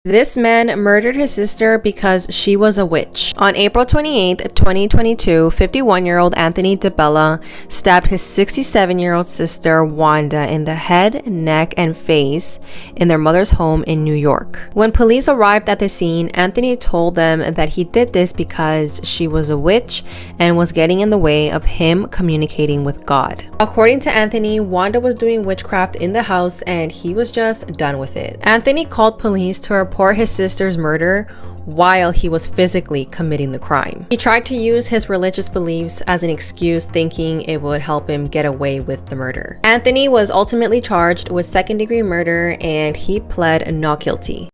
This man murdered his sister because she was a witch. On April 28, 2022, 51-year-old Anthony DeBella stabbed his 67-year-old sister Wanda in the head, neck, and face in their mother's home in New York. When police arrived at the scene, Anthony told them that he did this because she was a witch and was getting in the way of him communicating with God. According to Anthony, Wanda was doing witchcraft in the house and he was just done with it. Anthony called police to report his sister's murder while he was physically committing the crime. He tried to use his religious beliefs as an excuse, thinking it would help him get away with the murder. Anthony was ultimately charged with second-degree murder and he pled not guilty.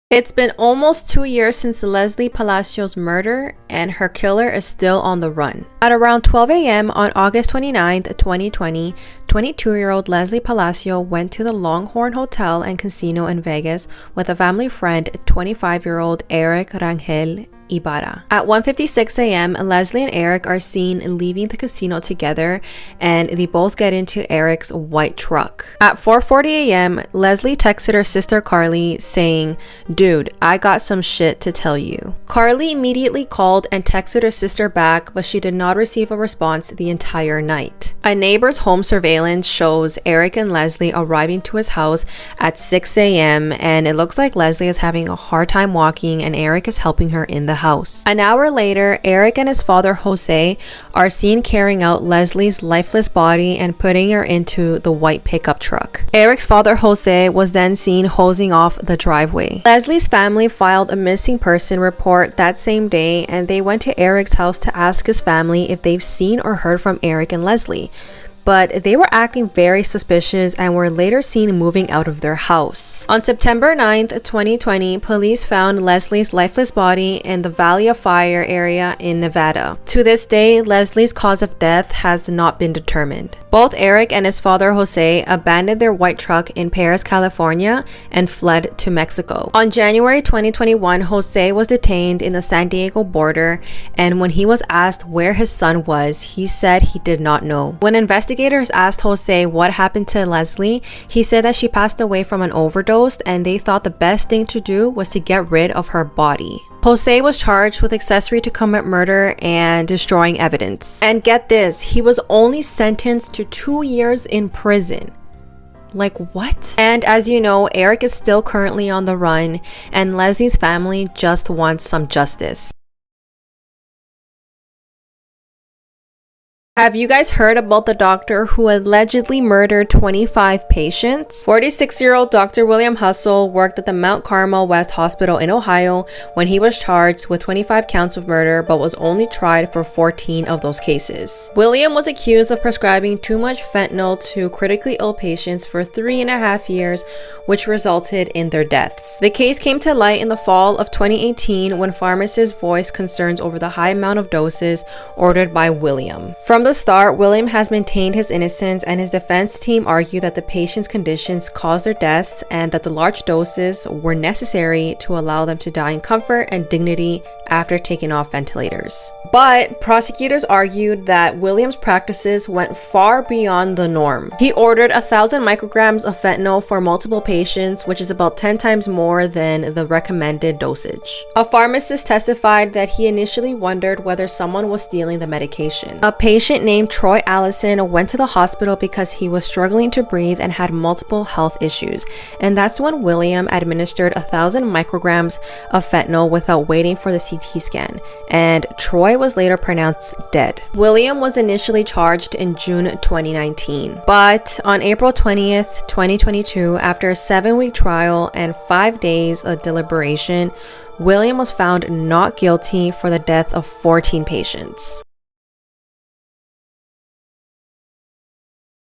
It's been almost 2 years since Leslie Palacios' murder, and her killer is still on the run. At around 12 a.m. on August 29, 2020, 22-year-old Leslie Palacio went to the Longhorn Hotel and Casino in Vegas with a family friend, 25-year-old Eric Rangel Ibarra. At 1:56 a.m., Leslie and Eric are seen leaving the casino together, and they both get into Eric's white truck. At 4:40 a.m., Leslie texted her sister Carly saying, "Dude, I got some shit to tell you." Carly immediately called and texted her sister back, but she did not receive a response the entire night. A neighbor's home surveillance shows Eric and Leslie arriving to his house at 6 a.m., and it looks like Leslie is having a hard time walking and Eric is helping her in the house. An hour later, Eric and his father Jose are seen carrying out Leslie's lifeless body and putting her into the white pickup truck. Eric's father Jose was then seen hosing off the driveway. Leslie's family filed a missing person report that same day, and they went to Eric's house to ask his family if they've seen or heard from Eric and Leslie. But they were acting very suspicious and were later seen moving out of their house. On September 9th, 2020, police found Leslie's lifeless body in the Valley of Fire area in Nevada. To this day, Leslie's cause of death has not been determined. Both Eric and his father Jose abandoned their white truck in Perris, California and fled to Mexico. On January 2021, Jose was detained in the San Diego border, and when he was asked where his son was, he said he did not know. When investigators asked Jose what happened to Leslie, he said that she passed away from an overdose and they thought the best thing to do was to get rid of her body. Jose was charged with accessory to commit murder and destroying evidence. And get this, he was only sentenced to 2 years in prison. Like, what? And as you know, Eric is still currently on the run, and Leslie's family just wants some justice. Have you guys heard about the doctor who allegedly murdered 25 patients? 46-year-old Dr. William Hustle worked at the Mount Carmel West Hospital in Ohio when he was charged with 25 counts of murder but was only tried for 14 of those cases. William was accused of prescribing too much fentanyl to critically ill patients for 3.5 years, which resulted in their deaths. The case came to light in the fall of 2018 when pharmacists voiced concerns over the high amount of doses ordered by William. From the start, William has maintained his innocence, and his defense team argued that the patient's conditions caused their deaths and that the large doses were necessary to allow them to die in comfort and dignity after taking off ventilators. But prosecutors argued that William's practices went far beyond the norm. He ordered 1,000 micrograms of fentanyl for multiple patients, which is about 10 times more than the recommended dosage. A pharmacist testified that he initially wondered whether someone was stealing the medication. A patient named Troy Allison went to the hospital because he was struggling to breathe and had multiple health issues, and that's when William administered 1,000 micrograms of fentanyl without waiting for the CT scan, and Troy was later pronounced dead. William was initially charged in June 2019, but on April 20th, 2022, after a 7-week trial and 5 days of deliberation, William was found not guilty for the death of 14 patients.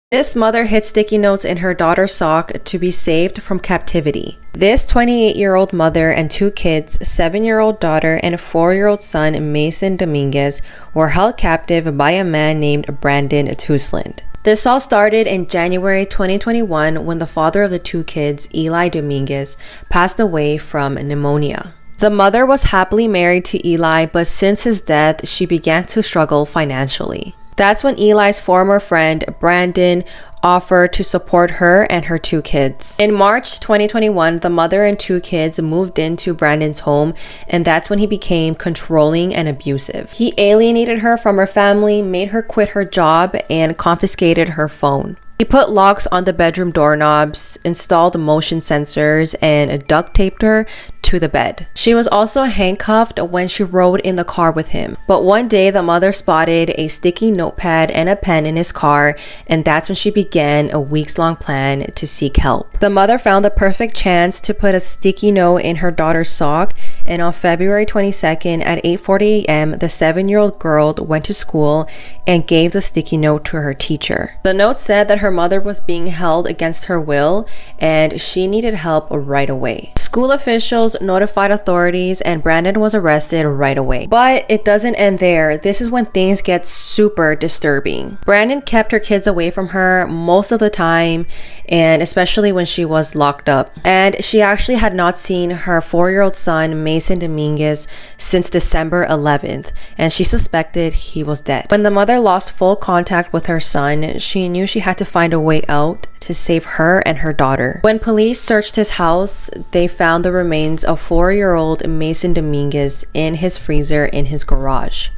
This mother hid sticky notes in her daughter's sock to be saved from captivity. This 28-year-old mother and 2 kids, 7-year-old daughter and a 4-year-old son, Mason Dominguez, were held captive by a man named Brandon Tusland. This all started in January 2021 when the father of the 2 kids, Eli Dominguez, passed away from pneumonia. The mother was happily married to Eli, but since his death, she began to struggle financially. That's when Eli's former friend, Brandon, offered to support her and her 2 kids. In March 2021, the mother and 2 kids moved into Brandon's home, and that's when he became controlling and abusive. He alienated her from her family, made her quit her job, and confiscated her phone. He put locks on the bedroom doorknobs, installed motion sensors, and duct taped her to the bed. She was also handcuffed when she rode in the car with him. But one day, the mother spotted a sticky notepad and a pen in his car, and that's when she began a weeks-long plan to seek help. The mother found the perfect chance to put a sticky note in her daughter's sock, and on February 22nd at 8:40 a.m., the 7-year-old girl went to school and gave the sticky note to her teacher. The note said that her mother was being held against her will and she needed help right away. School officials notified authorities and Brandon was arrested right away. But it doesn't end there. This is when things get super disturbing. Brandon kept her kids away from her most of the time, and especially when she was locked up. And she actually had not seen her 4-year-old son, Mason Dominguez, since December 11th, and she suspected he was dead. When the mother lost full contact with her son, she knew she had to find a way out to save her and her daughter. When police searched his house, they found the remains of 4-year-old Mason Dominguez in his freezer in his garage.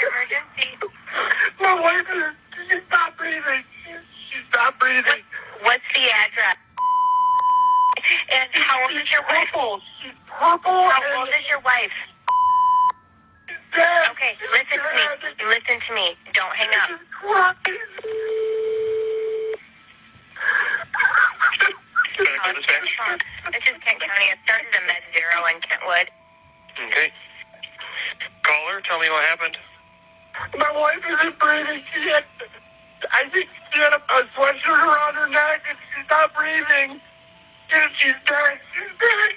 Emergency. My wife is not breathing. She's not breathing. What's the address? And how old is your wife? She's purple. How old is your wife? Dead. Okay, listen to me. Listen to me. Don't hang up. This is Kent County. It started a Med Zero in Kentwood. Okay. Caller, tell me what happened. My wife isn't breathing. I think she had a sweatshirt around her neck and she's not breathing. And she's dead. She's dead.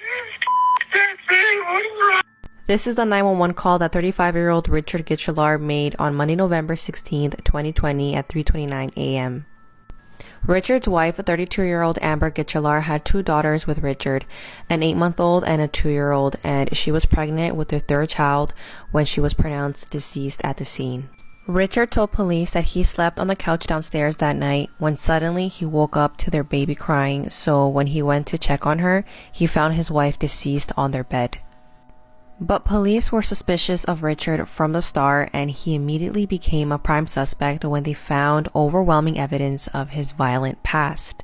She's dead. What's wrong? This is the 911 call that 35-year-old Richard Gitchelar made on Monday, November 16th, 2020 at 3:29 a.m. Richard's wife, 32-year-old Amber Gitchelar, had 2 daughters with Richard, an 8-month-old and a 2-year-old, and she was pregnant with their 3rd child when she was pronounced deceased at the scene. Richard told police that he slept on the couch downstairs that night when suddenly he woke up to their baby crying, so when he went to check on her, he found his wife deceased on their bed. But police were suspicious of Richard from the start, and he immediately became a prime suspect when they found overwhelming evidence of his violent past.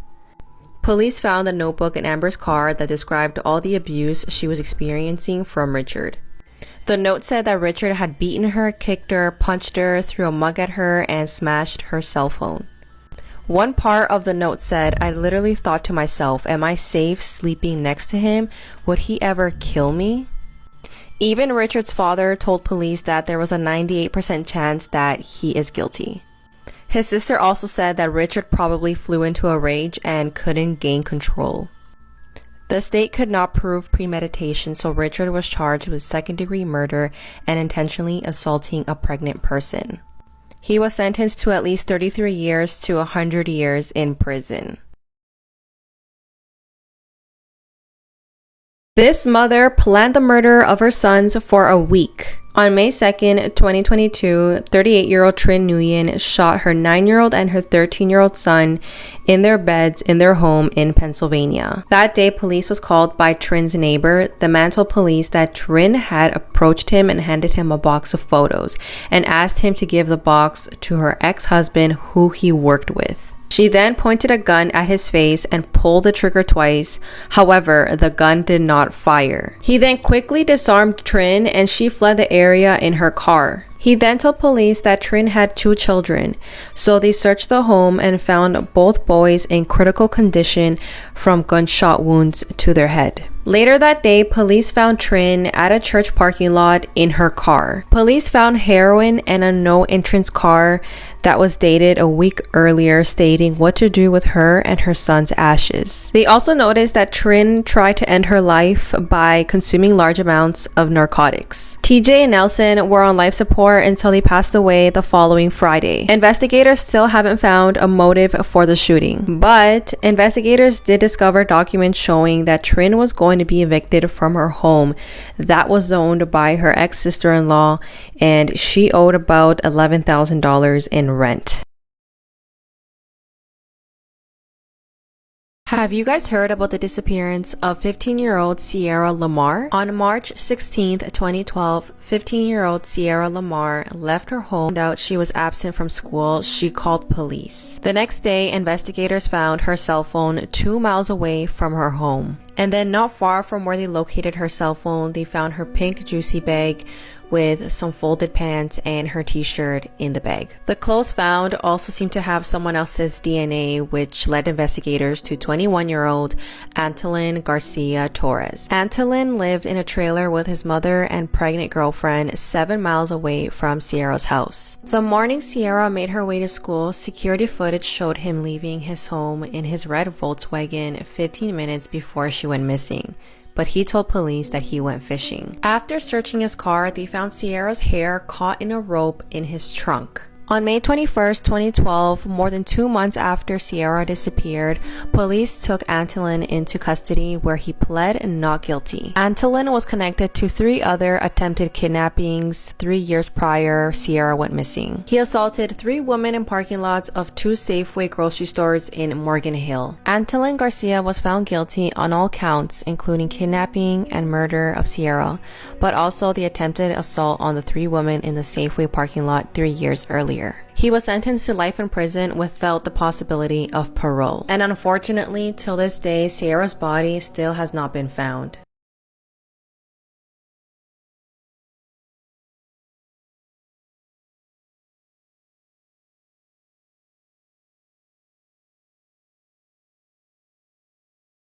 Police found a notebook in Amber's car that described all the abuse she was experiencing from Richard. The note said that Richard had beaten her, kicked her, punched her, threw a mug at her, and smashed her cell phone. One part of the note said, "I literally thought to myself, am I safe sleeping next to him? Would he ever kill me?" Even Richard's father told police that there was a 98% chance that he is guilty. His sister also said that Richard probably flew into a rage and couldn't gain control. The state could not prove premeditation, so Richard was charged with second-degree murder and intentionally assaulting a pregnant person. He was sentenced to at least 33 years to 100 years in prison. This mother planned the murder of her sons for a week. On May 2nd, 2022, 38-year-old Trin Nguyen shot her 9-year-old and her 13-year-old son in their beds in their home in Pennsylvania. That day, police was called by Trin's neighbor. The man told police that Trin had approached him and handed him a box of photos and asked him to give the box to her ex-husband who he worked with. She then pointed a gun at his face and pulled the trigger twice. However, the gun did not fire. He then quickly disarmed Trin and she fled the area in her car. He then told police that Trin had 2 children, so they searched the home and found both boys in critical condition from gunshot wounds to their head. Later that day, police found Trin at a church parking lot in her car. Police found heroin and a note in Trin's car that was dated a week earlier stating what to do with her and her son's ashes. They also noticed that Trin tried to end her life by consuming large amounts of narcotics. TJ and Nelson were on life support until they passed away the following Friday. Investigators still haven't found a motive for the shooting, but investigators did discover documents showing that Trin was going going to be evicted from her home that was owned by her ex-sister-in-law, and she owed about $11,000 in rent. Have you guys heard about the disappearance of 15-year-old Sierra Lamar? On March 16, 2012, 15-year-old Sierra Lamar left her home. Found out she was absent from school. She called police. The next day, investigators found her cell phone 2 miles away from her home. And then not far from where they located her cell phone, they found her pink juicy bag with some folded pants and her t-shirt in the bag. The clothes found also seemed to have someone else's DNA, which led investigators to 21-year-old Antolin Garcia Torres. Antolin lived in a trailer with his mother and pregnant girlfriend 7 miles away from Sierra's house. The morning Sierra made her way to school, security footage showed him leaving his home in his red Volkswagen 15 minutes before she went missing, but he told police that he went fishing. After searching his car, they found Sierra's hair caught in a rope in his trunk. On May 21, 2012, more than 2 months after Sierra disappeared, police took Antolin into custody where he pled not guilty. Antolin was connected to 3 other attempted kidnappings 3 years prior Sierra went missing. He assaulted 3 women in parking lots of 2 Safeway grocery stores in Morgan Hill. Antolin Garcia was found guilty on all counts, including kidnapping and murder of Sierra, but also the attempted assault on the 3 women in the Safeway parking lot 3 years earlier. He was sentenced to life in prison without the possibility of parole. And unfortunately, till this day, Sierra's body still has not been found.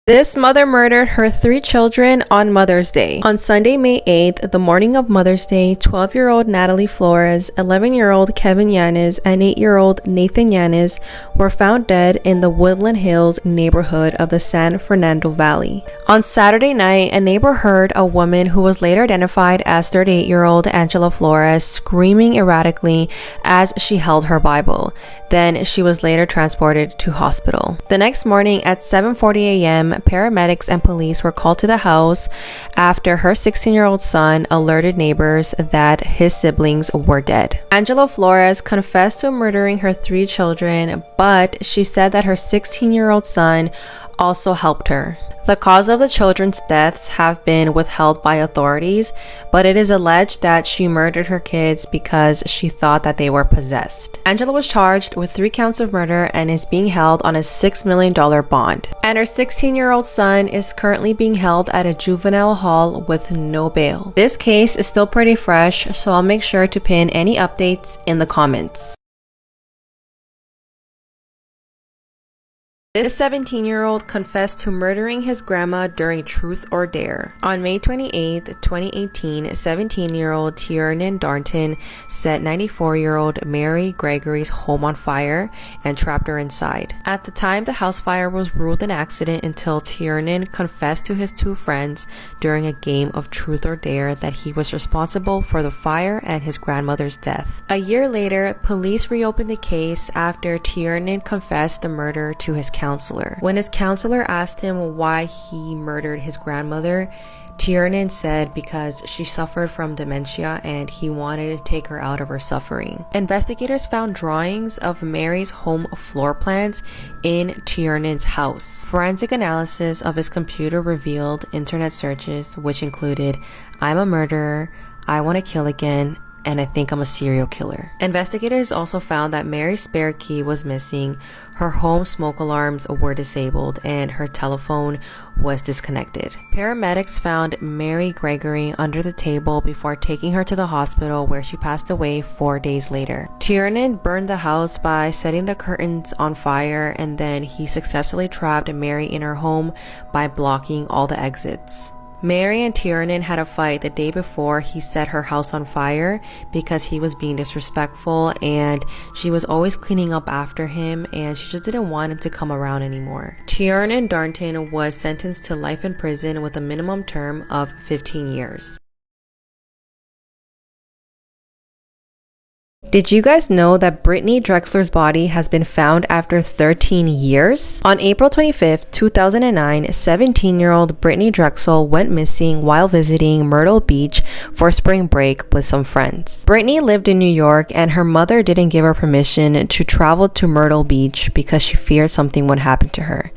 This mother murdered her 3 children on Mother's Day. On Sunday, May 8th, the morning of Mother's Day, 12-year-old Natalie Flores, 11-year-old Kevin Yanes, and 8-year-old Nathan Yanes were found dead in the Woodland Hills neighborhood of the San Fernando Valley. On Saturday night, a neighbor heard a woman who was later identified as 38-year-old Angela Flores screaming erratically as she held her Bible. Then she was later transported to hospital. The next morning at 7:40 a.m., paramedics and police were called to the house after her 16-year-old son alerted neighbors that his siblings were dead. Angela Flores confessed to murdering her 3 children, but she said that her 16-year-old son also helped her. The cause of the children's deaths have been withheld by authorities, but it is alleged that she murdered her kids because she thought that they were possessed. Angela was charged with 3 counts of murder and is being held on a $6 million bond. And her 16-year-old son is currently being held at a juvenile hall with no bail. This case is still pretty fresh, so I'll make sure to pin any updates in the comments. This 17-year-old confessed to murdering his grandma during Truth or Dare. On May 28, 2018, 17-year-old Tiernan Darnton set 94-year-old Mary Gregory's home on fire and trapped her inside. At the time, the house fire was ruled an accident until Tiernan confessed to his 2 friends during a game of Truth or Dare that he was responsible for the fire and his grandmother's death. A year later, police reopened the case after Tiernan confessed the murder to his counselor. When his counselor asked him why he murdered his grandmother, Tiernan said because she suffered from dementia and he wanted to take her out of her suffering. Investigators found drawings of Mary's home floor plans in Tiernan's house. Forensic analysis of his computer revealed internet searches which included "I'm a murderer," "I want to kill again," and "I think I'm a serial killer." Investigators also found that Mary's spare key was missing, her home smoke alarms were disabled, and her telephone was disconnected. Paramedics found Mary Gregory under the table before taking her to the hospital, where she passed away 4 days later. Tiernan burned the house by setting the curtains on fire, and then he successfully trapped Mary in her home by blocking all the exits. Mary and Tiernan had a fight the day before he set her house on fire because he was being disrespectful, and she was always cleaning up after him and she just didn't want him to come around anymore. Tiernan Darnton was sentenced to life in prison with a minimum term of 15 years. Did you guys know that Brittany Drexler's body has been found after 13 years? On April 25th, 2009, 17-year-old Brittany Drexel went missing while visiting Myrtle Beach for spring break with some friends. Brittany lived in New York and her mother didn't give her permission to travel to Myrtle Beach because she feared something would happen to her.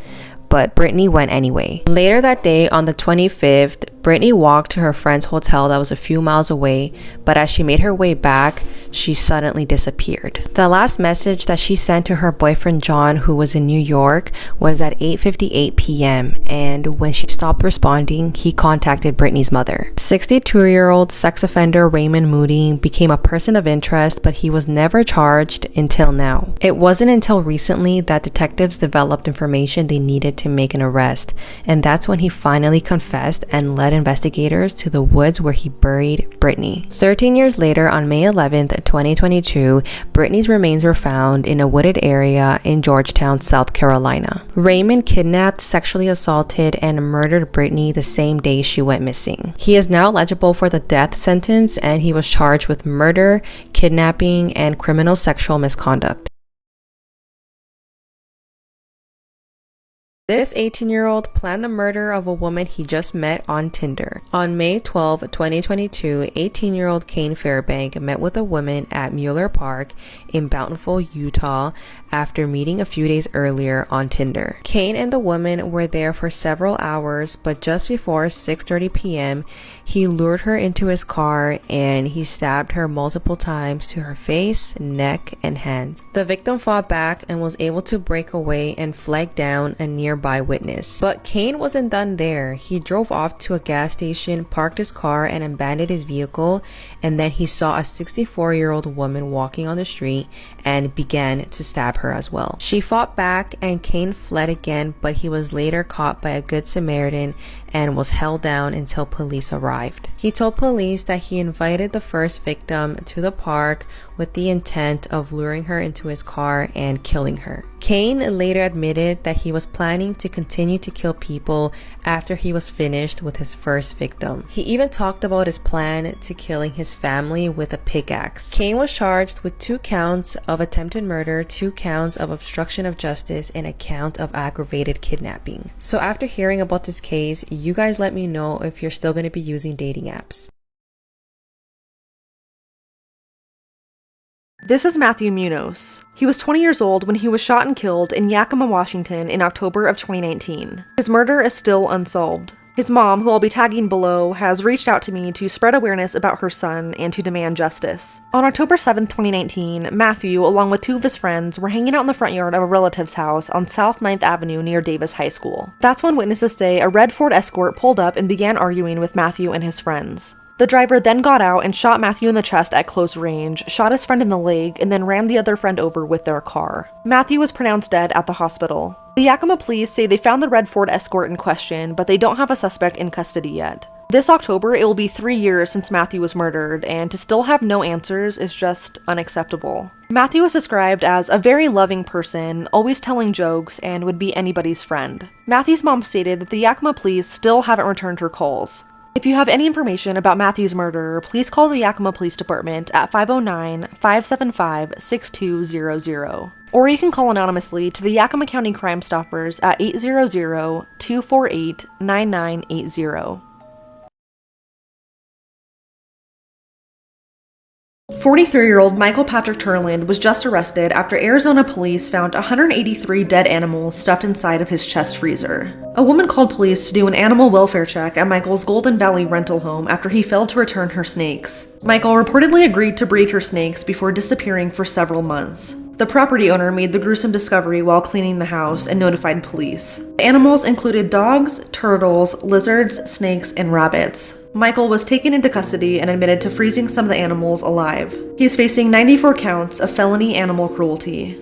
But Brittany went anyway. Later that day, on the 25th, Brittany walked to her friend's hotel that was a few miles away, but as she made her way back, she suddenly disappeared. The last message that she sent to her boyfriend John, who was in New York, was at 8:58 p.m. and when she stopped responding, he contacted Brittany's mother. 62-year-old sex offender Raymond Moody became a person of interest, but he was never charged until now. It wasn't until recently that detectives developed information they needed to make an arrest, and that's when he finally confessed and led investigators to the woods where he buried Brittany. 13 years later, on May 11th, 2022, Brittany's remains were found in a wooded area in Georgetown, South Carolina. Raymond kidnapped, sexually assaulted, and murdered Brittany the same day she went missing. He is now eligible for the death sentence, and he was charged with murder, kidnapping, and criminal sexual misconduct. This 18-year-old planned the murder of a woman he just met on Tinder. On May 12, 2022, 18-year-old Kane Fairbank met with a woman at Mueller Park in Bountiful, Utah, after meeting a few days earlier on Tinder. Kane and the woman were there for several hours, but just before 6:30 p.m., he lured her into his car and he stabbed her multiple times to her face, neck, and hands. The victim fought back and was able to break away and flag down a nearby witness. But Kane wasn't done there. He drove off to a gas station, parked his car, and abandoned his vehicle, and then he saw a 64-year-old woman walking on the street and began to stab her as well. She fought back and Kane fled again, but he was later caught by a Good Samaritan and was held down until police arrived. He told police that he invited the first victim to the park with the intent of luring her into his car and killing her. Kane later admitted that he was planning to continue to kill people after he was finished with his first victim. He even talked about his plan to killing his family with a pickaxe. Kane was charged with 2 counts of attempted murder, 2 counts of obstruction of justice, and a count of aggravated kidnapping. So after hearing about this case, you guys let me know if you're still going to be using dating apps. This is Matthew Munoz. He was 20 years old when he was shot and killed in Yakima, Washington in October of 2019. His murder is still unsolved. His mom, who I'll be tagging below, has reached out to me to spread awareness about her son and to demand justice. On October 7, 2019, Matthew, along with 2 of his friends, were hanging out in the front yard of a relative's house on South 9th Avenue near Davis High School. That's when witnesses say a red Ford Escort pulled up and began arguing with Matthew and his friends. The driver then got out and shot Matthew in the chest at close range, shot his friend in the leg, and then ran the other friend over with their car. Matthew was pronounced dead at the hospital. The Yakima police say they found the red Ford Escort in question, but they don't have a suspect in custody yet. This October, it will be 3 years since Matthew was murdered, and to still have no answers is just unacceptable. Matthew was described as a very loving person, always telling jokes, and would be anybody's friend. Matthew's mom stated that the Yakima police still haven't returned her calls. If you have any information about Matthew's murder, please call the Yakima Police Department at 509-575-6200. Or you can call anonymously to the Yakima County Crime Stoppers at 800-248-9980. 43-year-old Michael Patrick Turland was just arrested after Arizona police found 183 dead animals stuffed inside of his chest freezer. A woman called police to do an animal welfare check at Michael's Golden Valley rental home after he failed to return her snakes. Michael reportedly agreed to breed her snakes before disappearing for several months. The property owner made the gruesome discovery while cleaning the house and notified police. The animals included dogs, turtles, lizards, snakes, and rabbits. Michael was taken into custody and admitted to freezing some of the animals alive. He's facing 94 counts of felony animal cruelty.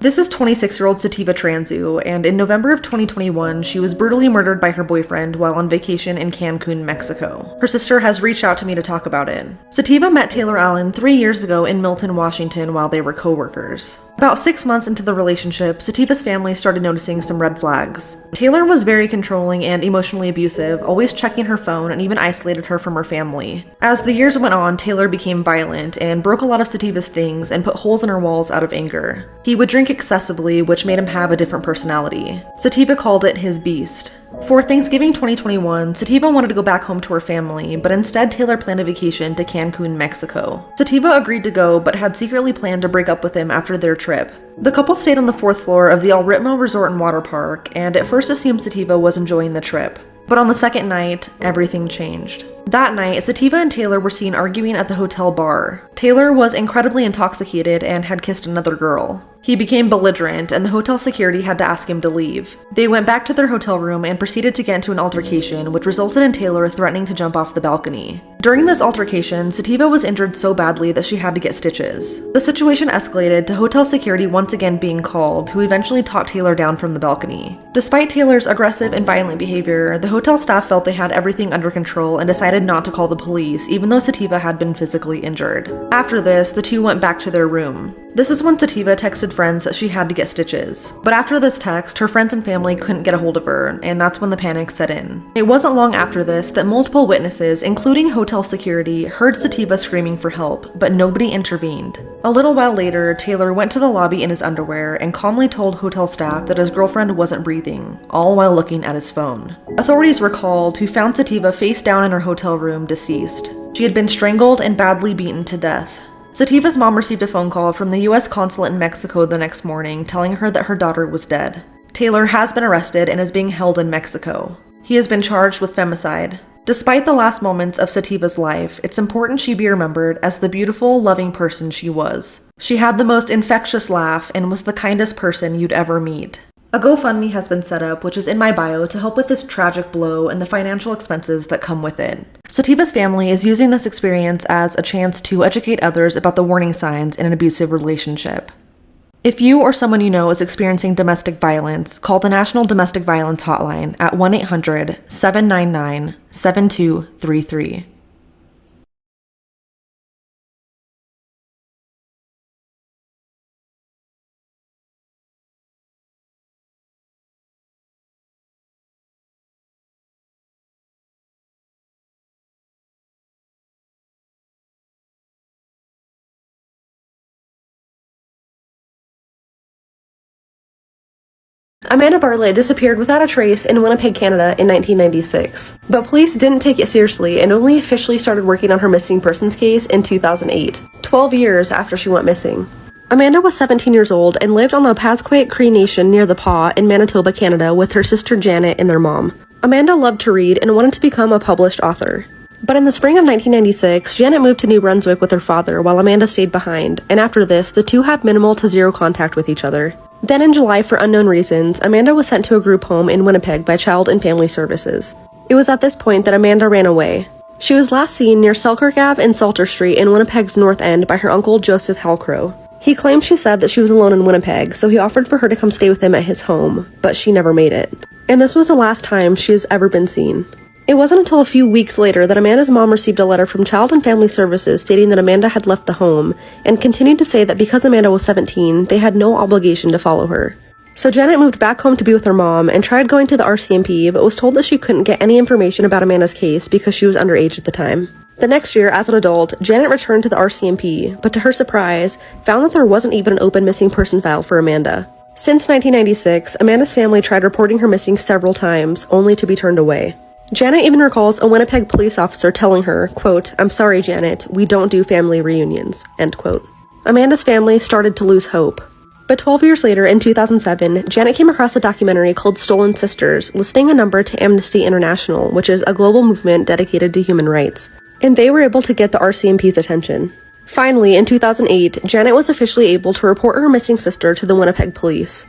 This is 26-year-old Sativa Transu, and in November of 2021, she was brutally murdered by her boyfriend while on vacation in Cancun, Mexico. Her sister has reached out to me to talk about it. Sativa met Taylor Allen 3 years ago in Milton, Washington while they were co-workers. About 6 months into the relationship, Sativa's family started noticing some red flags. Taylor was very controlling and emotionally abusive, always checking her phone and even isolated her from her family. As the years went on, Taylor became violent and broke a lot of Sativa's things and put holes in her walls out of anger. He would drink excessively, which made him have a different personality. Sativa called it his beast. For Thanksgiving 2021, Sativa wanted to go back home to her family, but instead Taylor planned a vacation to Cancun, Mexico. Sativa agreed to go, but had secretly planned to break up with him after their trip. The couple stayed on the 4th floor of the El Ritmo Resort and Water Park, and at first it seemed Sativa was enjoying the trip. But on the second night, everything changed. That night, Sativa and Taylor were seen arguing at the hotel bar. Taylor was incredibly intoxicated and had kissed another girl. He became belligerent, and the hotel security had to ask him to leave. They went back to their hotel room and proceeded to get into an altercation, which resulted in Taylor threatening to jump off the balcony. During this altercation, Sativa was injured so badly that she had to get stitches. The situation escalated to hotel security once again being called, who eventually talked Taylor down from the balcony. Despite Taylor's aggressive and violent behavior, the hotel staff felt they had everything under control and decided not to call the police, even though Sativa had been physically injured. After this, the two went back to their room. This is when Sativa texted friends that she had to get stitches. But after this text, her friends and family couldn't get a hold of her, and that's when the panic set in. It wasn't long after this that multiple witnesses, including hotel security, heard Sativa screaming for help, but nobody intervened. A little while later, Taylor went to the lobby in his underwear and calmly told hotel staff that his girlfriend wasn't breathing, all while looking at his phone. Authorities were called, who found Sativa face down in her hotel room, deceased. She had been strangled and badly beaten to death. Sativa's mom received a phone call from the U.S. consulate in Mexico the next morning telling her that her daughter was dead. Taylor has been arrested and is being held in Mexico. He has been charged with femicide. Despite the last moments of Sativa's life, it's important she be remembered as the beautiful, loving person she was. She had the most infectious laugh and was the kindest person you'd ever meet. A GoFundMe has been set up, which is in my bio, to help with this tragic blow and the financial expenses that come with it. Sativa's family is using this experience as a chance to educate others about the warning signs in an abusive relationship. If you or someone you know is experiencing domestic violence, call the National Domestic Violence Hotline at 1-800-799-7233. Amanda Bartlett disappeared without a trace in Winnipeg, Canada in 1996, but police didn't take it seriously and only officially started working on her missing persons case in 2008, 12 years after she went missing. Amanda was 17 years old and lived on the Pasquet Cree Nation near the Paw in Manitoba, Canada with her sister Janet and their mom. Amanda loved to read and wanted to become a published author. But in the spring of 1996, Janet moved to New Brunswick with her father while Amanda stayed behind, and after this, the two had minimal to zero contact with each other. Then in July, for unknown reasons, Amanda was sent to a group home in Winnipeg by Child and Family Services. It was at this point that Amanda ran away. She was last seen near Selkirk Ave and Salter Street in Winnipeg's North End by her uncle Joseph Halcrow. He claimed she said that she was alone in Winnipeg, so he offered for her to come stay with him at his home, but she never made it. And this was the last time she has ever been seen. It wasn't until a few weeks later that Amanda's mom received a letter from Child and Family Services stating that Amanda had left the home, and continued to say that because Amanda was 17, they had no obligation to follow her. So Janet moved back home to be with her mom and tried going to the RCMP, but was told that she couldn't get any information about Amanda's case because she was underage at the time. The next year, as an adult, Janet returned to the RCMP, but to her surprise, found that there wasn't even an open missing person file for Amanda. Since 1996, Amanda's family tried reporting her missing several times, only to be turned away. Janet even recalls a Winnipeg police officer telling her, quote, "I'm sorry, Janet, we don't do family reunions," end quote. Amanda's family started to lose hope. But 12 years later, in 2007, Janet came across a documentary called Stolen Sisters, listing a number to Amnesty International, which is a global movement dedicated to human rights. And they were able to get the RCMP's attention. Finally, in 2008, Janet was officially able to report her missing sister to the Winnipeg police.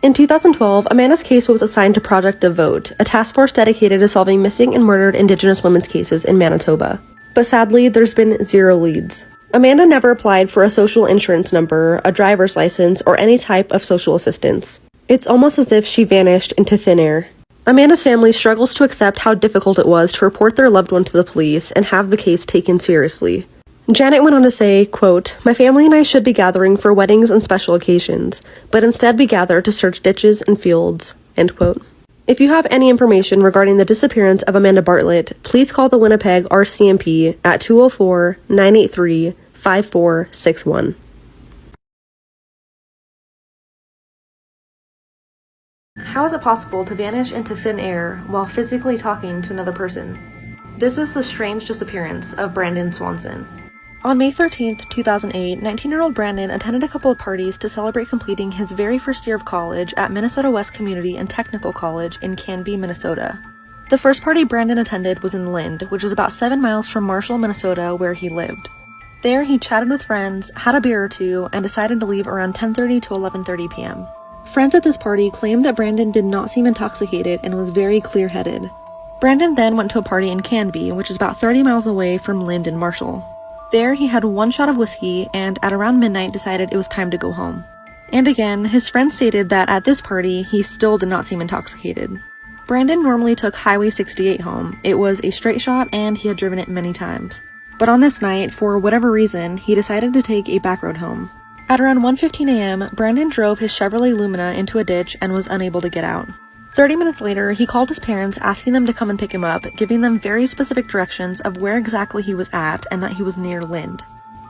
In 2012, Amanda's case was assigned to Project Devote, a task force dedicated to solving missing and murdered Indigenous women's cases in Manitoba. But sadly, there's been zero leads. Amanda never applied for a social insurance number, a driver's license, or any type of social assistance. It's almost as if she vanished into thin air. Amanda's family struggles to accept how difficult it was to report their loved one to the police and have the case taken seriously. Janet went on to say, quote, "My family and I should be gathering for weddings and special occasions, but instead we gather to search ditches and fields," end quote. If you have any information regarding the disappearance of Amanda Bartlett, please call the Winnipeg RCMP at 204-983-5461. How is it possible to vanish into thin air while physically talking to another person? This is the strange disappearance of Brandon Swanson. On May 13, 2008, 19-year-old Brandon attended a couple of parties to celebrate completing his very first year of college at Minnesota West Community and Technical College in Canby, Minnesota. The first party Brandon attended was in Lind, which is about 7 miles from Marshall, Minnesota, where he lived. There, he chatted with friends, had a beer or two, and decided to leave around 10:30 to 11:30 p.m. Friends at this party claimed that Brandon did not seem intoxicated and was very clear-headed. Brandon then went to a party in Canby, which is about 30 miles away from Lind and Marshall. There, he had one shot of whiskey and at around midnight decided it was time to go home. And again, his friends stated that at this party, he still did not seem intoxicated. Brandon normally took Highway 68 home. It was a straight shot and he had driven it many times. But on this night, for whatever reason, he decided to take a back road home. At around 1:15 a.m., Brandon drove his Chevrolet Lumina into a ditch and was unable to get out. 30 minutes later, he called his parents asking them to come and pick him up, giving them very specific directions of where exactly he was at and that he was near Lind.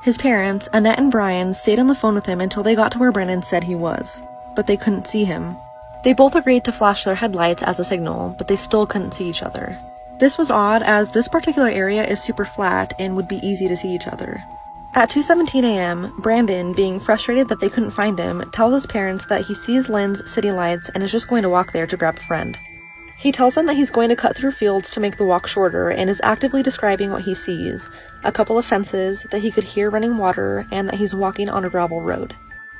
His parents, Annette and Brian, stayed on the phone with him until they got to where Brandon said he was, but they couldn't see him. They both agreed to flash their headlights as a signal, but they still couldn't see each other. This was odd as this particular area is super flat and would be easy to see each other. At 2:17 a.m., Brandon, being frustrated that they couldn't find him, tells his parents that he sees Lynn's city lights and is just going to walk there to grab a friend. He tells them that he's going to cut through fields to make the walk shorter and is actively describing what he sees, a couple of fences, that he could hear running water, and that he's walking on a gravel road.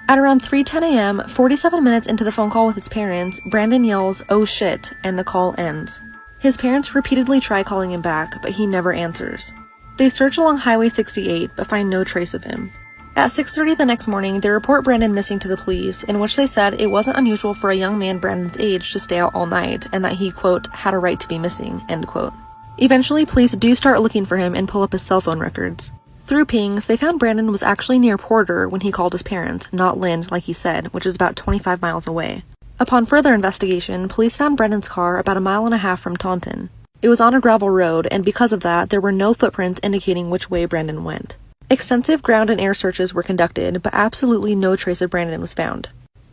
At around 3:10 a.m., 47 minutes into the phone call with his parents, Brandon yells, "Oh shit," and the call ends. His parents repeatedly try calling him back, but he never answers. They search along Highway 68, but find no trace of him. At 6:30 the next morning, they report Brandon missing to the police, in which they said it wasn't unusual for a young man Brandon's age to stay out all night, and that he, quote, had a right to be missing, end quote. Eventually, police do start looking for him and pull up his cell phone records. Through pings, they found Brandon was actually near Porter when he called his parents, not Lind, like he said, which is about 25 miles away. Upon further investigation, police found Brandon's car about 1.5 miles from Taunton. It was on a gravel road, and because of that, there were no footprints indicating which way Brandon went. Extensive ground and air searches were conducted, but absolutely no trace of Brandon was found.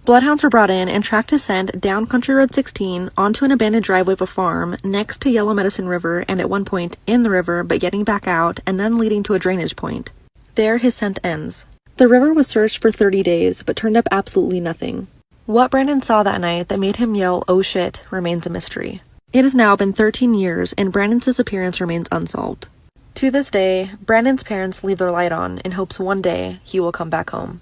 Bloodhounds were brought in and tracked his scent down Country Road 16 onto an abandoned driveway of a farm next to Yellow Medicine River and at one point in the river but getting back out and then leading to a drainage point. There his scent ends. The river was searched for 30 days but turned up absolutely nothing. What Brandon saw that night that made him yell, "Oh shit," remains a mystery. It has now been 13 years, and Brandon's disappearance remains unsolved. To this day, Brandon's parents leave their light on in hopes one day he will come back home.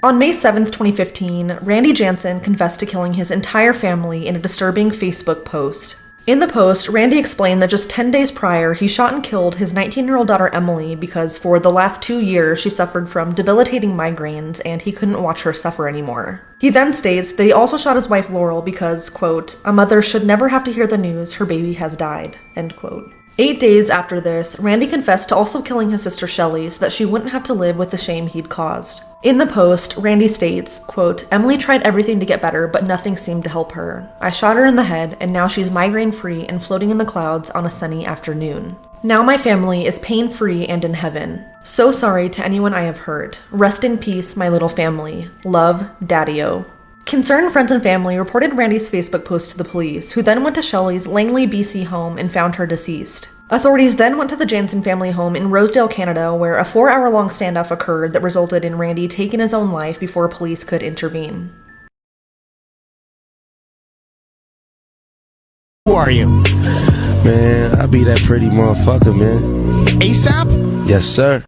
On May 7th, 2015, Randy Jansen confessed to killing his entire family in a disturbing Facebook post. In the post, Randy explained that just 10 days prior, he shot and killed his 19-year-old daughter Emily because for the last 2 years she suffered from debilitating migraines and he couldn't watch her suffer anymore. He then states that he also shot his wife Laurel because, quote, "A mother should never have to hear the news her baby has died," end quote. 8 days after this, Randy confessed to also killing his sister Shelley so that she wouldn't have to live with the shame he'd caused. In the post, Randy states, quote, "Emily tried everything to get better, but nothing seemed to help her. I shot her in the head, and now she's migraine-free and floating in the clouds on a sunny afternoon. Now my family is pain-free and in heaven. So sorry to anyone I have hurt. Rest in peace, my little family. Love, Daddy-O." Concerned friends and family reported Randy's Facebook post to the police, who then went to Shelley's Langley, BC home and found her deceased. Authorities then went to the Jansen family home in Rosedale, Canada, where a 4-hour-long standoff occurred that resulted in Randy taking his own life before police could intervene. Who are you? Man, I be that pretty motherfucker, man. ASAP? Yes, sir.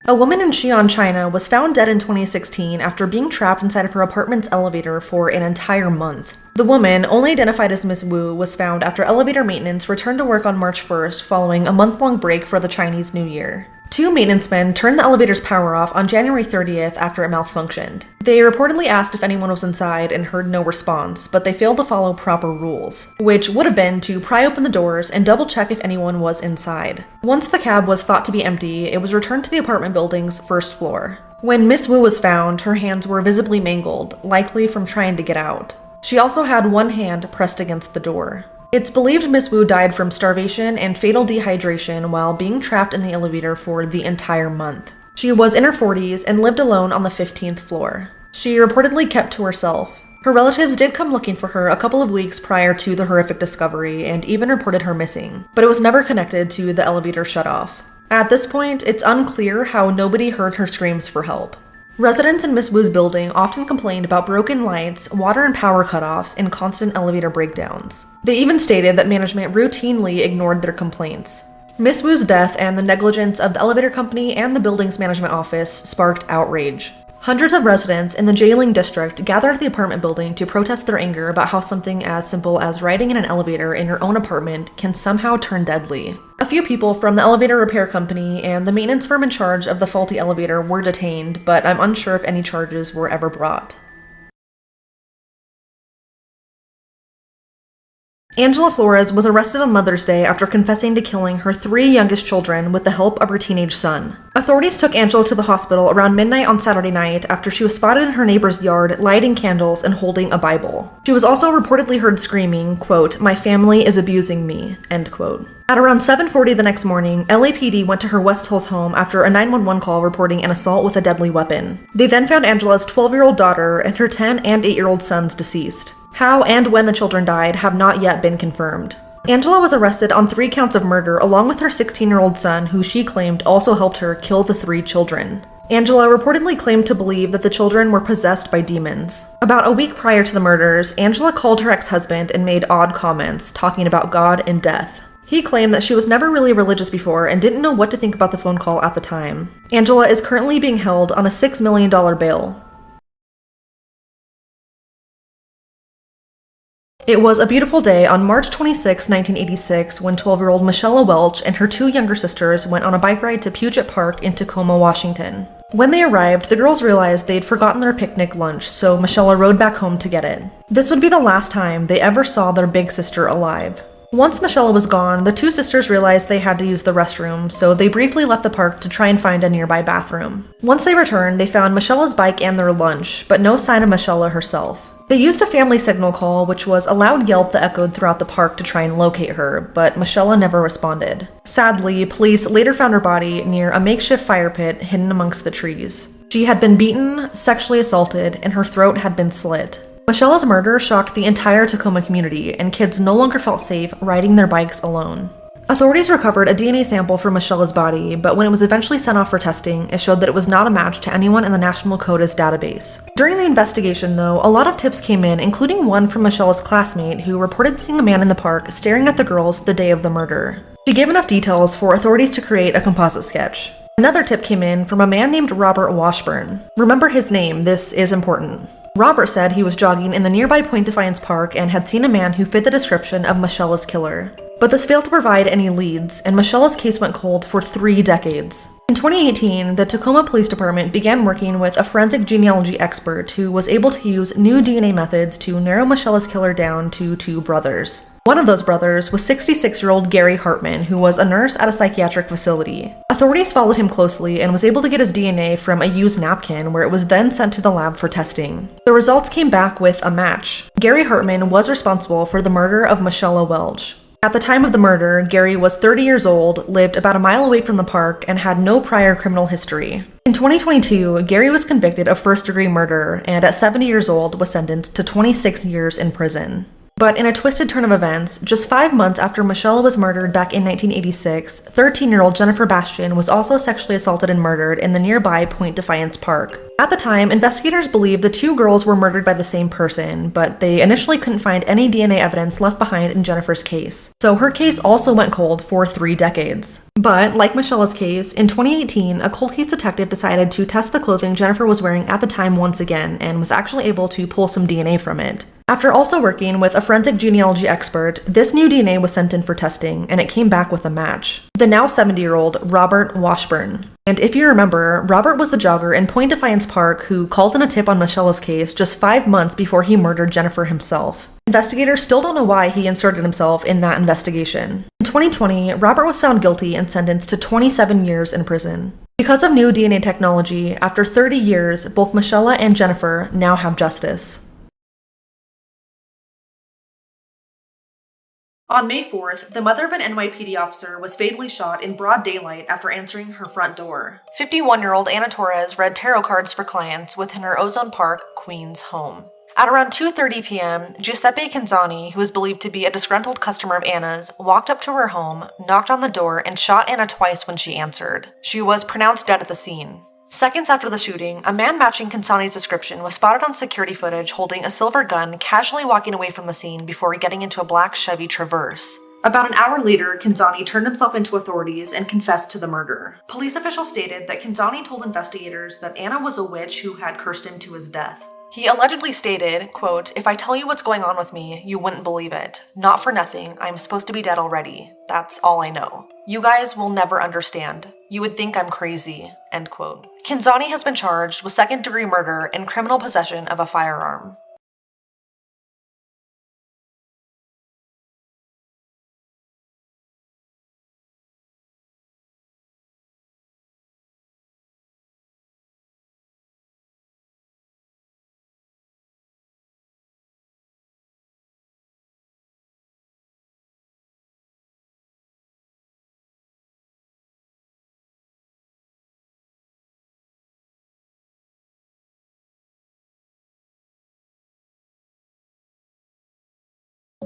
A woman in Xi'an, China was found dead in 2016 after being trapped inside of her apartment's elevator for an entire month. The woman, only identified as Miss Wu, was found after elevator maintenance returned to work on March 1st following a month-long break for the Chinese New Year. 2 maintenance men turned the elevator's power off on January 30th after it malfunctioned. They reportedly asked if anyone was inside and heard no response, but they failed to follow proper rules, which would have been to pry open the doors and double-check if anyone was inside. Once the cab was thought to be empty, it was returned to the apartment building's first floor. When Miss Wu was found, her hands were visibly mangled, likely from trying to get out. She also had one hand pressed against the door. It's believed Miss Wu died from starvation and fatal dehydration while being trapped in the elevator for the entire month. She was in her 40s and lived alone on the 15th floor. She reportedly kept to herself. Her relatives did come looking for her a couple of weeks prior to the horrific discovery and even reported her missing, but it was never connected to the elevator shutoff. At this point, it's unclear how nobody heard her screams for help. Residents in Miss Wu's building often complained about broken lights, water and power cutoffs, and constant elevator breakdowns. They even stated that management routinely ignored their complaints. Miss Wu's death and the negligence of the elevator company and the building's management office sparked outrage. Hundreds of residents in the Jialing district gathered at the apartment building to protest their anger about how something as simple as riding in an elevator in your own apartment can somehow turn deadly. A few people from the elevator repair company and the maintenance firm in charge of the faulty elevator were detained, but I'm unsure if any charges were ever brought. Angela Flores was arrested on Mother's Day after confessing to killing her 3 youngest children with the help of her teenage son. Authorities took Angela to the hospital around midnight on Saturday night after she was spotted in her neighbor's yard lighting candles and holding a Bible. She was also reportedly heard screaming, quote, "My family is abusing me," end quote. At around 7:40 the next morning, LAPD went to her West Hills home after a 911 call reporting an assault with a deadly weapon. They then found Angela's 12-year-old daughter and her 10 and 8-year-old sons deceased. How and when the children died have not yet been confirmed. Angela was arrested on 3 counts of murder along with her 16-year-old son, who she claimed also helped her kill the 3 children. Angela reportedly claimed to believe that the children were possessed by demons. About a week prior to the murders, Angela called her ex-husband and made odd comments, talking about God and death. He claimed that she was never really religious before and didn't know what to think about the phone call at the time. Angela is currently being held on a $6 million bail. It was a beautiful day on March 26, 1986, when 12-year-old Michelle Welch and her 2 younger sisters went on a bike ride to Puget Park in Tacoma, Washington. When they arrived, the girls realized they'd forgotten their picnic lunch, so Michelle rode back home to get it. This would be the last time they ever saw their big sister alive. Once Michelle was gone, the 2 sisters realized they had to use the restroom, so they briefly left the park to try and find a nearby bathroom. Once they returned, they found Michelle's bike and their lunch, but no sign of Michelle herself. They used a family signal call, which was a loud yelp that echoed throughout the park to try and locate her, but Michelle never responded. Sadly, police later found her body near a makeshift fire pit hidden amongst the trees. She had been beaten, sexually assaulted, and her throat had been slit. Michelle's murder shocked the entire Tacoma community, and kids no longer felt safe riding their bikes alone. Authorities recovered a DNA sample from Michelle's body, but when it was eventually sent off for testing, it showed that it was not a match to anyone in the National CODIS database. During the investigation, though, a lot of tips came in, including one from Michelle's classmate who reported seeing a man in the park staring at the girls the day of the murder. She gave enough details for authorities to create a composite sketch. Another tip came in from a man named Robert Washburn. Remember his name, this is important. Robert said he was jogging in the nearby Point Defiance Park and had seen a man who fit the description of Michelle's killer. But this failed to provide any leads, and Michelle's case went cold for 3 decades. In 2018, the Tacoma Police Department began working with a forensic genealogy expert who was able to use new DNA methods to narrow Michelle's killer down to 2 brothers. One of those brothers was 66-year-old Gary Hartman, who was a nurse at a psychiatric facility. Authorities followed him closely and was able to get his DNA from a used napkin, where it was then sent to the lab for testing. The results came back with a match. Gary Hartman was responsible for the murder of Michelle Welch. At the time of the murder, Gary was 30 years old, lived about a mile away from the park, and had no prior criminal history. In 2022, Gary was convicted of first-degree murder, and at 70 years old was sentenced to 26 years in prison. But in a twisted turn of events, just 5 months after Michelle was murdered back in 1986, 13-year-old Jennifer Bastian was also sexually assaulted and murdered in the nearby Point Defiance Park. At the time, investigators believed the two girls were murdered by the same person, but they initially couldn't find any DNA evidence left behind in Jennifer's case. So her case also went cold for 3 decades. But, like Michelle's case, in 2018, a cold case detective decided to test the clothing Jennifer was wearing at the time once again, and was actually able to pull some DNA from it. After also working with a forensic genealogy expert, this new DNA was sent in for testing, and it came back with a match. The now 70-year-old Robert Washburn. And if you remember, Robert was a jogger in Point Defiance Park who called in a tip on Michelle's case just 5 months before he murdered Jennifer himself. Investigators still don't know why he inserted himself in that investigation. In 2020, Robert was found guilty and sentenced to 27 years in prison. Because of new DNA technology, after 30 years, both Michelle and Jennifer now have justice. On May 4th, the mother of an NYPD officer was fatally shot in broad daylight after answering her front door. 51-year-old Anna Torres read tarot cards for clients within her Ozone Park, Queens home. At around 2:30 p.m., Giuseppe Canzani, who is believed to be a disgruntled customer of Anna's, walked up to her home, knocked on the door, and shot Anna twice when she answered. She was pronounced dead at the scene. Seconds after the shooting, a man matching Canzani's description was spotted on security footage holding a silver gun, casually walking away from the scene before getting into a black Chevy Traverse. About an hour later, Canzani turned himself into authorities and confessed to the murder. Police officials stated that Canzani told investigators that Anna was a witch who had cursed him to his death. He allegedly stated, quote, "If I tell you what's going on with me, you wouldn't believe it. Not for nothing, I'm supposed to be dead already. That's all I know. You guys will never understand. You would think I'm crazy," end quote. Canzani has been charged with second-degree murder and criminal possession of a firearm.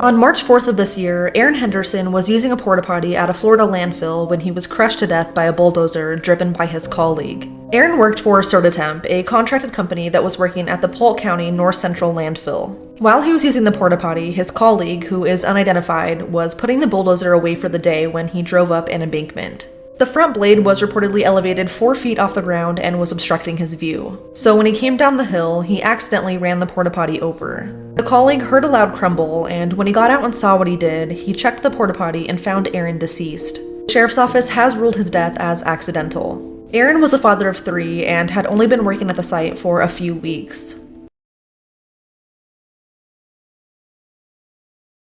On March 4th of this year, Aaron Henderson was using a porta potty at a Florida landfill when he was crushed to death by a bulldozer driven by his colleague. Aaron worked for Sodatemp, a contracted company that was working at the Polk County North Central landfill. While he was using the porta potty, his colleague, who is unidentified, was putting the bulldozer away for the day when he drove up an embankment. The front blade was reportedly elevated 4 feet off the ground and was obstructing his view. So when he came down the hill, he accidentally ran the porta potty over. The colleague heard a loud crumble, and when he got out and saw what he did, he checked the porta potty and found Aaron deceased. The sheriff's office has ruled his death as accidental. Aaron was a father of 3 and had only been working at the site for a few weeks.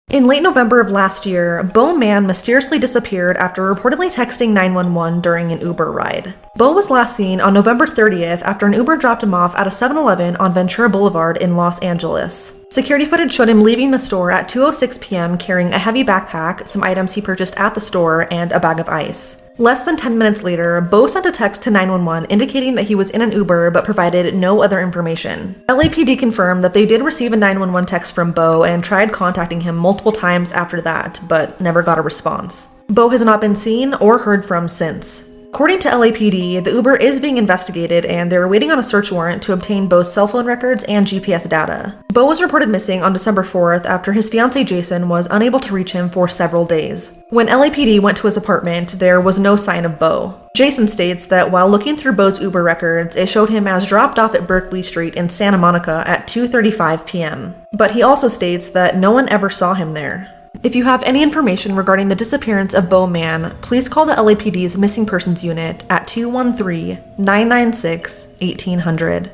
In late November of last year, Bo Man mysteriously disappeared after reportedly texting 911 during an Uber ride. Bo was last seen on November 30th after an Uber dropped him off at a 7-Eleven on Ventura Boulevard in Los Angeles. Security footage showed him leaving the store at 2:06 p.m. carrying a heavy backpack, some items he purchased at the store, and a bag of ice. Less than 10 minutes later, Bo sent a text to 911 indicating that he was in an Uber but provided no other information. LAPD confirmed that they did receive a 911 text from Bo and tried contacting him multiple times after that, but never got a response. Bo has not been seen or heard from since. According to LAPD, the Uber is being investigated and they're waiting on a search warrant to obtain Bo's cell phone records and GPS data. Bo was reported missing on December 4th after his fiancée Jason was unable to reach him for several days. When LAPD went to his apartment, there was no sign of Bo. Jason states that while looking through Bo's Uber records, it showed him as dropped off at Berkeley Street in Santa Monica at 2:35 p.m. But he also states that no one ever saw him there. If you have any information regarding the disappearance of Bo Man, please call the LAPD's Missing Persons Unit at 213-996-1800.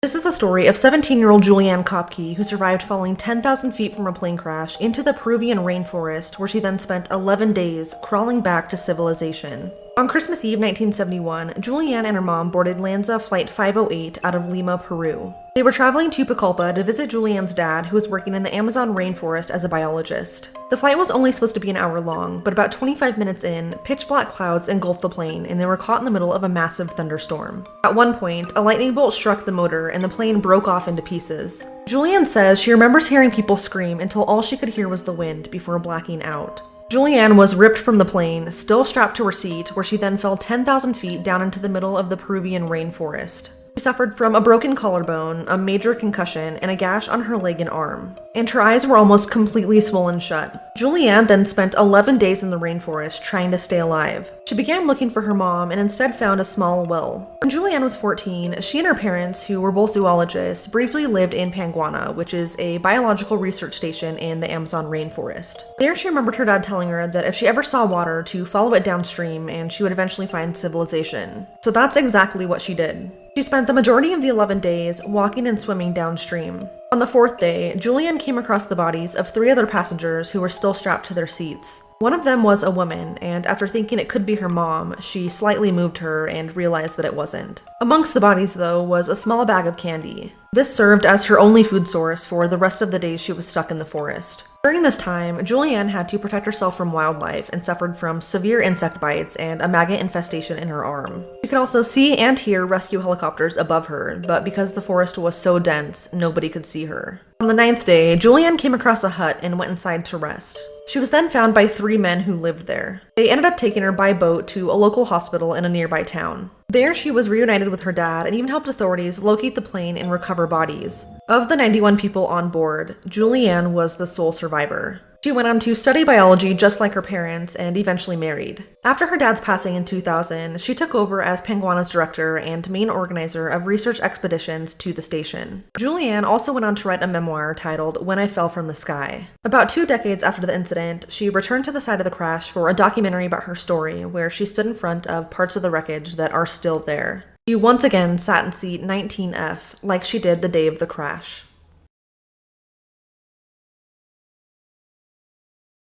This is a story of 17-year-old Julianne Kopke, who survived falling 10,000 feet from a plane crash into the Peruvian rainforest, where she then spent 11 days crawling back to civilization. On Christmas Eve 1971, Julianne and her mom boarded Lanza Flight 508 out of Lima, Peru. They were traveling to Pucallpa to visit Julianne's dad, who was working in the Amazon rainforest as a biologist. The flight was only supposed to be an hour long, but about 25 minutes in, pitch black clouds engulfed the plane and they were caught in the middle of a massive thunderstorm. At one point, a lightning bolt struck the motor and the plane broke off into pieces. Julianne says she remembers hearing people scream until all she could hear was the wind before blacking out. Julianne was ripped from the plane, still strapped to her seat, where she then fell 10,000 feet down into the middle of the Peruvian rainforest. She suffered from a broken collarbone, a major concussion, and a gash on her leg and arm. And her eyes were almost completely swollen shut. Julianne then spent 11 days in the rainforest trying to stay alive. She began looking for her mom and instead found a small well. When Julianne was 14, she and her parents, who were both zoologists, briefly lived in Panguana, which is a biological research station in the Amazon rainforest. There she remembered her dad telling her that if she ever saw water, to follow it downstream and she would eventually find civilization. So that's exactly what she did. She spent the majority of the 11 days walking and swimming downstream. On the 4th day, Julianne came across the bodies of 3 other passengers who were still strapped to their seats. One of them was a woman, and after thinking it could be her mom, she slightly moved her and realized that it wasn't. Amongst the bodies, though, was a small bag of candy. This served as her only food source for the rest of the days she was stuck in the forest. During this time, Julianne had to protect herself from wildlife and suffered from severe insect bites and a maggot infestation in her arm. She could also see and hear rescue helicopters above her, but because the forest was so dense, nobody could see her. On the 9th day, Julianne came across a hut and went inside to rest. She was then found by 3 men who lived there. They ended up taking her by boat to a local hospital in a nearby town. There, she was reunited with her dad and even helped authorities locate the plane and recover bodies. Of the 91 people on board, Julianne was the sole survivor. She went on to study biology just like her parents and eventually married. After her dad's passing in 2000, she took over as Panguana's director and main organizer of research expeditions to the station. Julianne also went on to write a memoir titled When I Fell from the Sky. About 2 decades after the incident, she returned to the site of the crash for a documentary about her story, where she stood in front of parts of the wreckage that are still there. She once again sat in seat 19F, like she did the day of the crash.